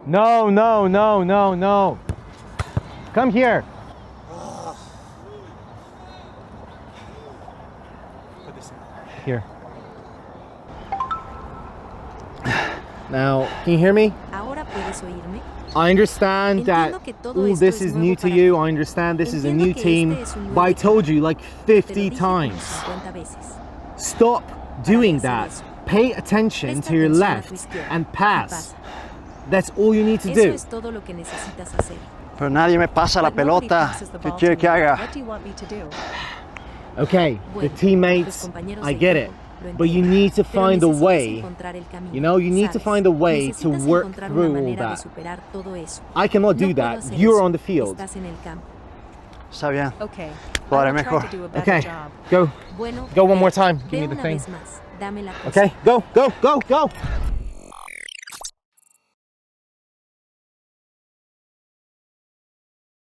No, no, no, no, no. Come here. Here. Now, can you hear me? ¿Ahora puedes oírme? I understand that Entiendo que todo all esto this es is nuevo new to para you. ti. I understand this is a Entiendo new que team, este es un nuevo but I equipo, told you like Te lo 50 dije como times. 50 veces. Stop doing hacer that. eso. Pay attention Presta to your atención a tu left izquierda and y pass. pasa. That's all you need to Eso do. es todo lo que necesitas hacer. Pero nadie me pasa la But nobody pelota. passes the ¿Qué ball quiere to que me. haga? What do you want me to do? Okay, the Bueno, teammates, tus compañeros I de get it. equipo lo But you entienden, need to pero find a necesitas way, encontrar el camino, you know, you need to ¿sabes? find a way to Necesitas work encontrar una through all manera de that. superar todo eso. I cannot do No puedo that. hacer You're eso. on the field. Estás en el campo. Está bien. Okay. Lo haré I will mejor. try to do a better Okay, job. go. Bueno, Go one ve, more time. Give ve me the una thing. vez más. Dame la cosa. Okay, go, go, go, go.